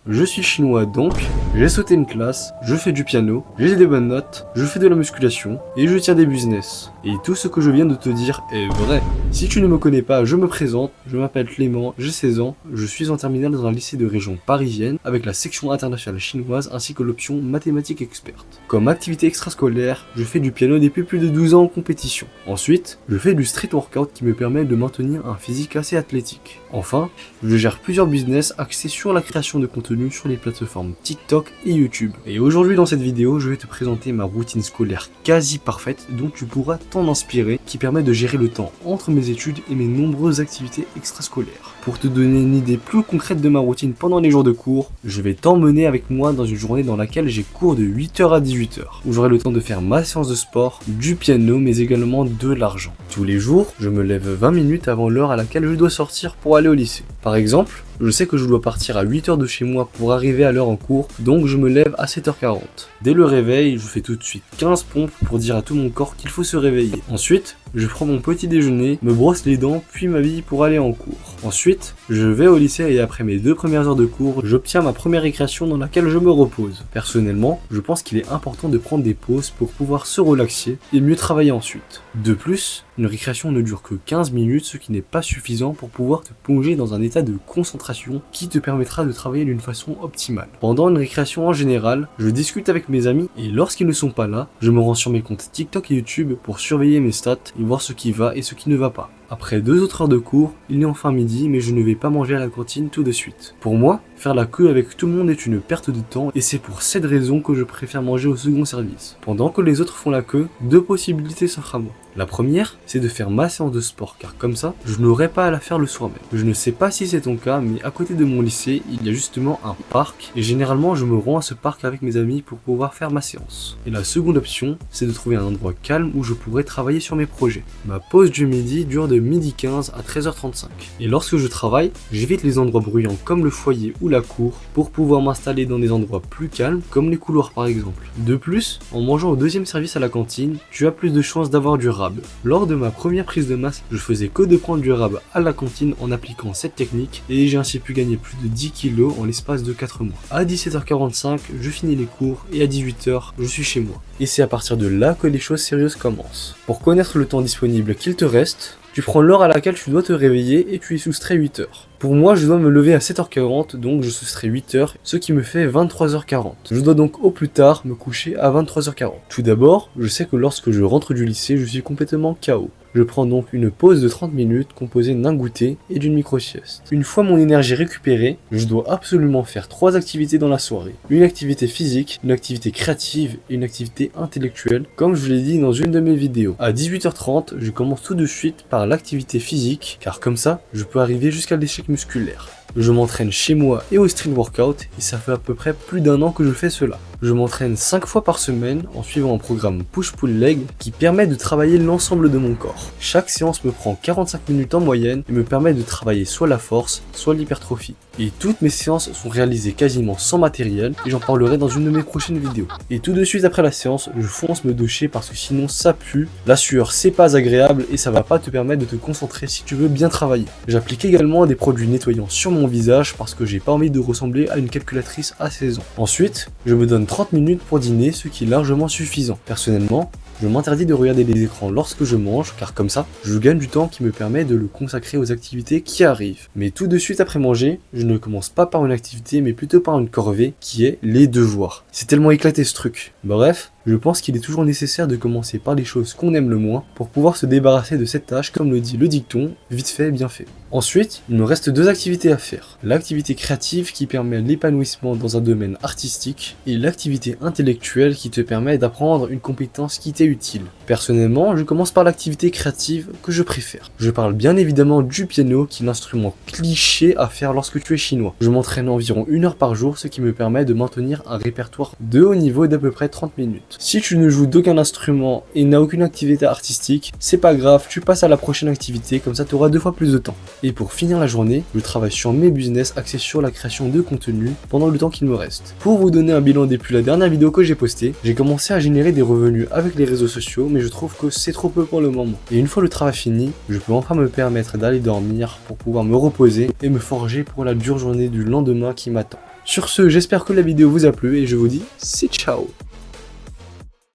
Je suis chinois donc, j'ai sauté une classe, je fais du piano, j'ai des bonnes notes, je fais de la musculation et je tiens des business. Et tout ce que je viens de te dire est vrai. Si tu ne me connais pas, je me présente, je m'appelle Clément, j'ai 16 ans, je suis en terminale dans un lycée de région parisienne avec la section internationale chinoise ainsi que l'option mathématiques experte. Comme activité extrascolaire, je fais du piano depuis plus de 12 ans en compétition. Ensuite, je fais du street workout qui me permet de maintenir un physique assez athlétique. Enfin, je gère plusieurs business axés sur la création de contenu sur les plateformes TikTok et YouTube. Et aujourd'hui dans cette vidéo, je vais te présenter ma routine scolaire quasi parfaite dont tu pourras t'en inspirer, qui permet de gérer le temps entre mes études et mes nombreuses activités extrascolaires. Pour te donner une idée plus concrète de ma routine pendant les jours de cours, je vais t'emmener avec moi dans une journée dans laquelle j'ai cours de 8h à 18h, où j'aurai le temps de faire ma séance de sport, du piano, mais également de l'argent. Tous les jours, je me lève 20 minutes avant l'heure à laquelle je dois sortir pour aller au lycée. Par exemple, je sais que je dois partir à 8h de chez moi pour arriver à l'heure en cours, donc je me lève à 7h40. Dès le réveil, je fais tout de suite 15 pompes pour dire à tout mon corps qu'il faut se réveiller. Ensuite, je prends mon petit déjeuner, me brosse les dents, puis m'habille pour aller en cours. Ensuite, je vais au lycée et après mes 2 premières heures de cours, j'obtiens ma première récréation dans laquelle je me repose. Personnellement, je pense qu'il est important de prendre des pauses pour pouvoir se relaxer et mieux travailler ensuite. De plus, une récréation ne dure que 15 minutes, ce qui n'est pas suffisant pour pouvoir te plonger dans un état de concentration qui te permettra de travailler d'une façon optimale. Pendant une récréation en général, je discute avec mes amis et lorsqu'ils ne sont pas là, je me rends sur mes comptes TikTok et YouTube pour surveiller mes stats et voir ce qui va et ce qui ne va pas. Après 2 autres heures de cours, il est enfin midi, mais je ne vais pas manger à la cantine tout de suite. Pour moi, faire la queue avec tout le monde est une perte de temps et c'est pour cette raison que je préfère manger au second service. Pendant que les autres font la queue, 2 possibilités s'offrent à moi. La première, c'est de faire ma séance de sport, car comme ça, je n'aurai pas à la faire le soir même. Je ne sais pas si c'est ton cas, mais à côté de mon lycée, il y a justement un parc, et généralement je me rends à ce parc avec mes amis pour pouvoir faire ma séance. Et la seconde option, c'est de trouver un endroit calme où je pourrais travailler sur mes projets. Ma pause du midi dure de 12h15 à 13h35. Et lorsque je travaille, j'évite les endroits bruyants comme le foyer ou la cour pour pouvoir m'installer dans des endroits plus calmes comme les couloirs par exemple. De plus, en mangeant au 2e service à la cantine, tu as plus de chances d'avoir du rab. Lors de ma première prise de masse, je faisais que de prendre du rab à la cantine en appliquant cette technique et j'ai ainsi pu gagner plus de 10 kg en l'espace de 4 mois. À 17h45, je finis les cours et à 18h, je suis chez moi. Et c'est à partir de là que les choses sérieuses commencent. Pour connaître le temps disponible qu'il te reste, tu prends l'heure à laquelle tu dois te réveiller et tu y soustrais 8 heures. Pour moi, je dois me lever à 7h40, donc je soustrais 8 heures, ce qui me fait 23h40. Je dois donc au plus tard me coucher à 23h40. Tout d'abord, je sais que lorsque je rentre du lycée, je suis complètement KO. Je prends donc une pause de 30 minutes composée d'un goûter et d'une micro-sieste. Une fois mon énergie récupérée, je dois absolument faire 3 activités dans la soirée. Une activité physique, une activité créative et une activité intellectuelle, comme je l'ai dit dans une de mes vidéos. À 18h30, je commence tout de suite par l'activité physique, car comme ça, je peux arriver jusqu'à l'échec musculaire. Je m'entraîne chez moi et au street workout et ça fait à peu près plus d'1 an que je fais cela. Je m'entraîne 5 fois par semaine en suivant un programme push-pull-leg qui permet de travailler l'ensemble de mon corps. Chaque séance me prend 45 minutes en moyenne et me permet de travailler soit la force, soit l'hypertrophie. Et toutes mes séances sont réalisées quasiment sans matériel et j'en parlerai dans une de mes prochaines vidéos. Et tout de suite après la séance, je fonce me doucher parce que sinon ça pue. La sueur c'est pas agréable et ça va pas te permettre de te concentrer si tu veux bien travailler. J'applique également des produits nettoyants sur mon visage parce que j'ai pas envie de ressembler à une calculatrice à 16 ans. Ensuite, je me donne 30 minutes pour dîner, ce qui est largement suffisant. Personnellement, je m'interdis de regarder les écrans lorsque je mange, car comme ça, je gagne du temps qui me permet de le consacrer aux activités qui arrivent. Mais tout de suite après manger, je ne commence pas par une activité, mais plutôt par une corvée, qui est les devoirs. C'est tellement éclaté ce truc. Bref, je pense qu'il est toujours nécessaire de commencer par les choses qu'on aime le moins, pour pouvoir se débarrasser de cette tâche, comme le dit le dicton, vite fait, bien fait. Ensuite, il me reste 2 activités à faire. L'activité créative qui permet l'épanouissement dans un domaine artistique, et l'activité intellectuelle qui te permet d'apprendre une compétence qui t'est utile. Personnellement, je commence par l'activité créative que je préfère. Je parle bien évidemment du piano, qui est l'instrument cliché à faire lorsque tu es chinois. Je m'entraîne environ 1 heure par jour, ce qui me permet de maintenir un répertoire de haut niveau d'à peu près 30 minutes. Si tu ne joues d'aucun instrument et n'as aucune activité artistique, c'est pas grave, tu passes à la prochaine activité, comme ça tu auras 2 fois plus de temps. Et pour finir la journée, je travaille sur mes business axés sur la création de contenu pendant le temps qu'il me reste. Pour vous donner un bilan depuis la dernière vidéo que j'ai postée, j'ai commencé à générer des revenus avec les réseaux sociaux, mais je trouve que c'est trop peu pour le moment. Et une fois le travail fini, je peux enfin me permettre d'aller dormir pour pouvoir me reposer et me forger pour la dure journée du lendemain qui m'attend. Sur ce, j'espère que la vidéo vous a plu et je vous dis c'est ciao.